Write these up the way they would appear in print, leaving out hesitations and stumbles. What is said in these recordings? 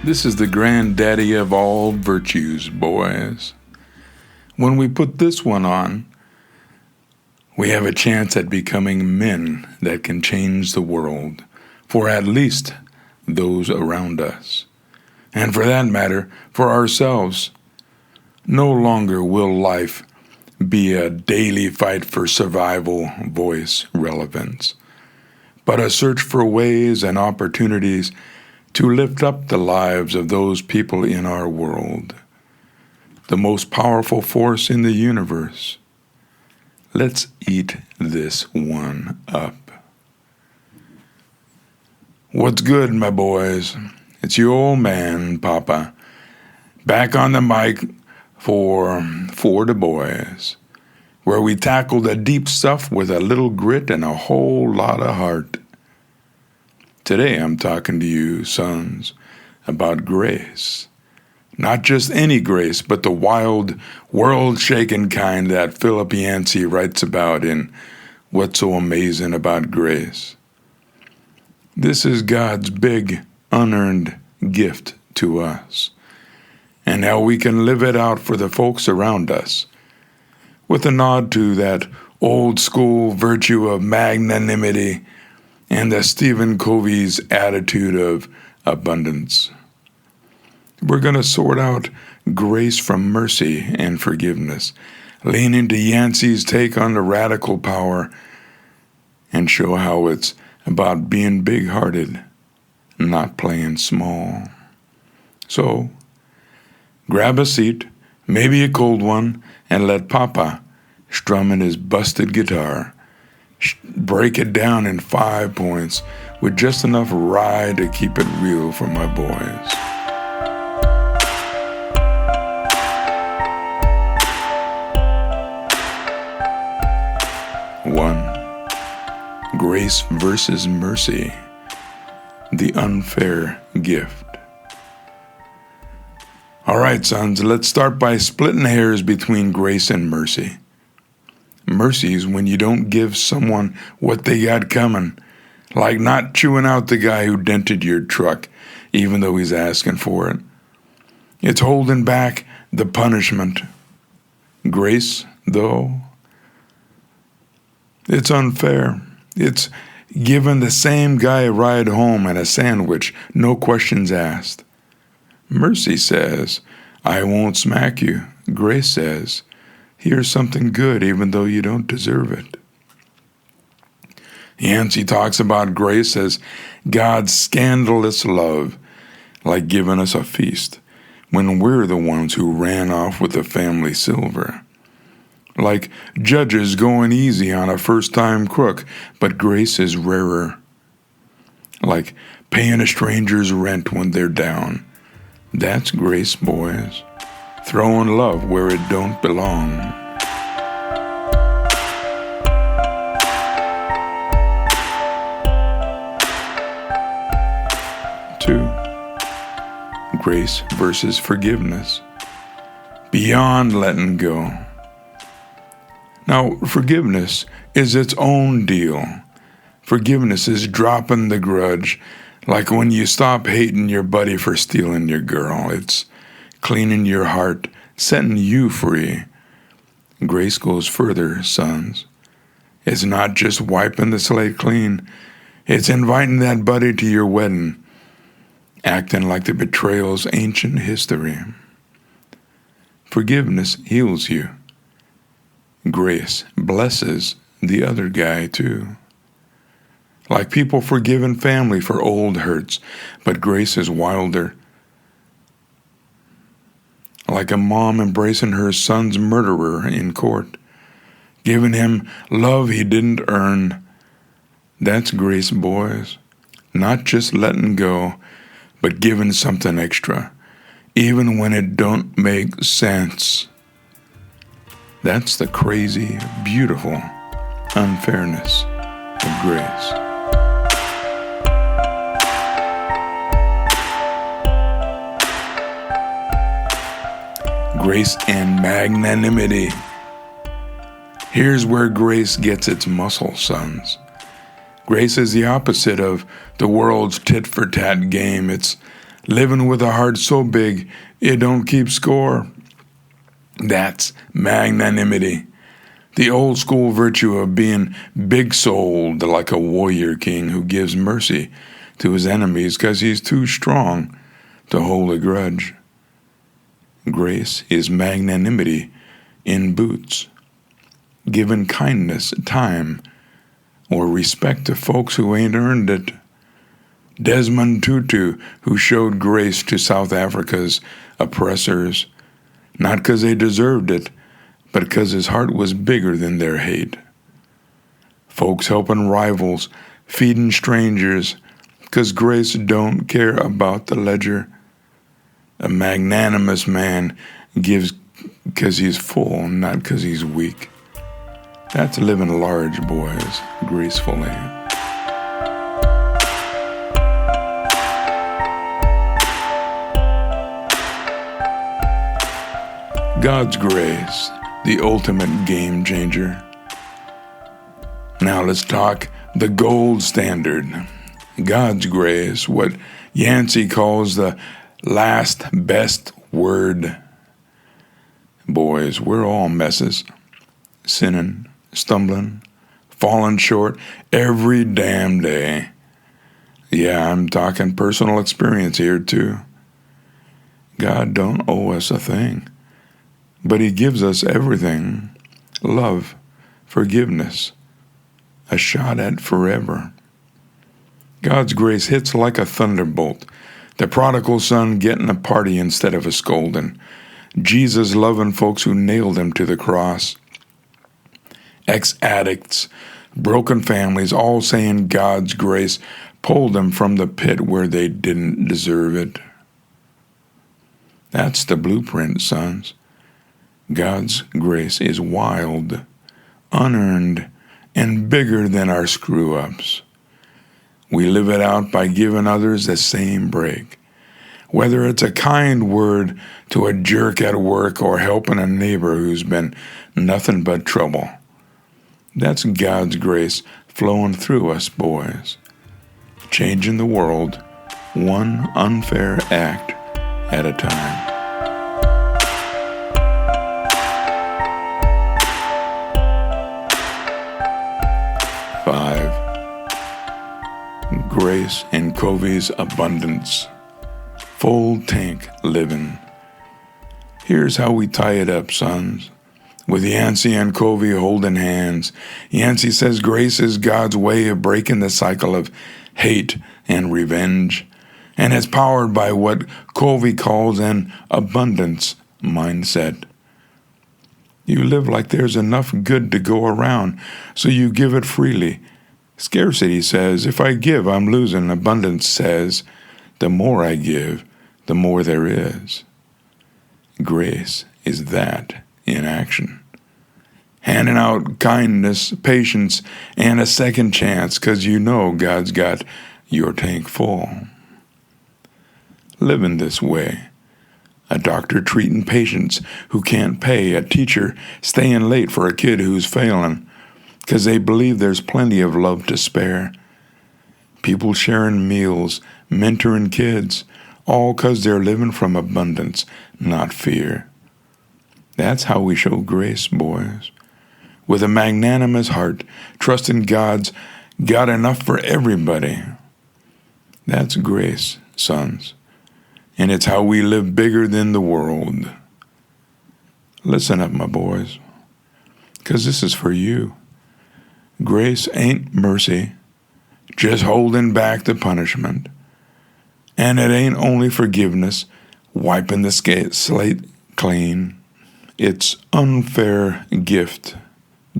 This is the granddaddy of all virtues, boys. When we put this one on, we have a chance at becoming men that can change the world, for at least those around us. And for that matter, for ourselves. No longer will life be a daily fight for survival, voice, relevance, but a search for ways and opportunities to lift up the lives of those people in our world, the most powerful force in the universe. Let's eat this one up. What's good, my boys? It's your old man, Papa, back on the mic for the Boys, where we tackle the deep stuff with a little grit and a whole lot of heart. Today I'm talking to you, sons, about grace. Not just any grace, but the wild, world-shakin kind that Philip Yancey writes about in What's So Amazing About Grace. This is God's big, unearned gift to us, and how we can live it out for the folks around us, with a nod to that old-school virtue of magnanimity and the Stephen Covey's attitude of abundance. We're going to sort out grace from mercy and forgiveness, lean into Yancey's take on the radical power, and show how it's about being big-hearted, not playing small. So, grab a seat, maybe a cold one, and let Papa, strumming his busted guitar, break it down in 5 points with just enough rye to keep it real for my boys. 1. Grace versus mercy, the unfair gift. All right, sons, let's start by splitting hairs between grace and mercy. Mercy is when you don't give someone what they got coming, like not chewing out the guy who dented your truck, even though he's asking for it. It's holding back the punishment. Grace, though, it's unfair. It's giving the same guy a ride home and a sandwich, no questions asked. Mercy says, I won't smack you. Grace says, here's something good even though you don't deserve it. Yancey talks about grace as God's scandalous love, like giving us a feast when we're the ones who ran off with the family silver. Like judges going easy on a first-time crook, but grace is rarer. Like paying a stranger's rent when they're down. That's grace, boys. Throwing love where it don't belong. 2. Grace versus forgiveness. Beyond letting go. Now, forgiveness is its own deal. Forgiveness is dropping the grudge, like when you stop hating your buddy for stealing your girl. It's cleaning your heart, setting you free. Grace goes further, sons. It's not just wiping the slate clean. It's inviting that buddy to your wedding, acting like the betrayal's ancient history. Forgiveness heals you. Grace blesses the other guy, too. Like people forgiving family for old hurts, but grace is wilder. Like a mom embracing her son's murderer in court, giving him love he didn't earn. That's grace, boys. Not just letting go, but giving something extra, even when it don't make sense. That's the crazy, beautiful unfairness of grace. Grace and magnanimity. Here's where grace gets its muscle, sons. Grace is the opposite of the world's tit-for-tat game. It's living with a heart so big it don't keep score. That's magnanimity, the old school virtue of being big-souled like a warrior king who gives mercy to his enemies because he's too strong to hold a grudge. Grace is magnanimity in boots, giving kindness time or respect to folks who ain't earned it. Desmond Tutu, who showed grace to South Africa's oppressors, not because they deserved it, but because his heart was bigger than their hate. Folks helping rivals, feeding strangers, because grace don't care about the ledger. A magnanimous man gives because he's full, not because he's weak. That's living large, boys, gracefully. God's grace, the ultimate game changer. Now let's talk the gold standard. God's grace, what Yancey calls the last best word. Boys, we're all messes, sinning, stumbling, falling short every damn day. Yeah, I'm talking personal experience here too. God don't owe us a thing, but he gives us everything: love, forgiveness, a shot at forever. God's grace hits like a thunderbolt. The prodigal son getting a party instead of a scolding. Jesus loving folks who nailed him to the cross. Ex-addicts, broken families, all saying God's grace pulled them from the pit where they didn't deserve it. That's the blueprint, sons. God's grace is wild, unearned, and bigger than our screw-ups. We live it out by giving others the same break. Whether it's a kind word to a jerk at work or helping a neighbor who's been nothing but trouble. That's God's grace flowing through us, boys. Changing the world, one unfair act at a time. Grace in Covey's abundance. Full tank living. Here's how we tie it up, sons. With Yancey and Covey holding hands, Yancey says grace is God's way of breaking the cycle of hate and revenge, and it's powered by what Covey calls an abundance mindset. You live like there's enough good to go around, so you give it freely. Scarcity says, if I give, I'm losing. Abundance says, the more I give, the more there is. Grace is that in action. Handing out kindness, patience, and a second chance because you know God's got your tank full. Living this way. A doctor treating patients who can't pay. A teacher staying late for a kid who's failing because they believe there's plenty of love to spare. People sharing meals, mentoring kids, all because they're living from abundance, not fear. That's how we show grace, boys. With a magnanimous heart, trusting God's got enough for everybody. That's grace, sons. And it's how we live bigger than the world. Listen up, my boys, because this is for you. Grace ain't mercy, just holding back the punishment. And it ain't only forgiveness, wiping the slate clean. It's unfair gift,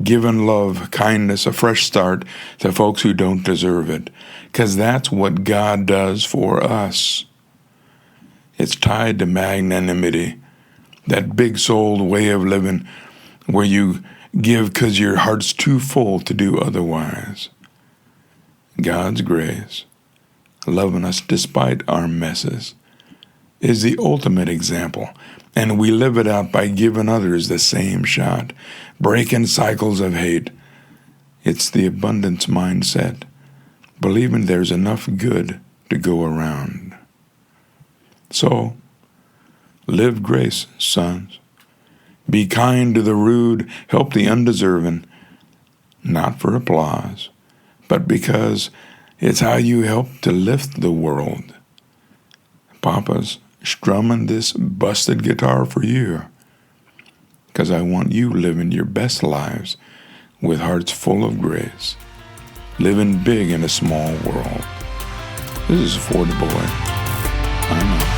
giving love, kindness, a fresh start to folks who don't deserve it, because that's what God does for us. It's tied to magnanimity, that big-souled way of living where you give because your heart's too full to do otherwise. God's grace, loving us despite our messes, is the ultimate example, and we live it out by giving others the same shot, breaking cycles of hate. It's the abundance mindset, believing there's enough good to go around. So, live grace, sons. Be kind to the rude, help the undeserving, not for applause, but because it's how you help to lift the world. Papa's strumming this busted guitar for you, because I want you living your best lives with hearts full of grace, living big in a small world. This is For the Boy. I'm out.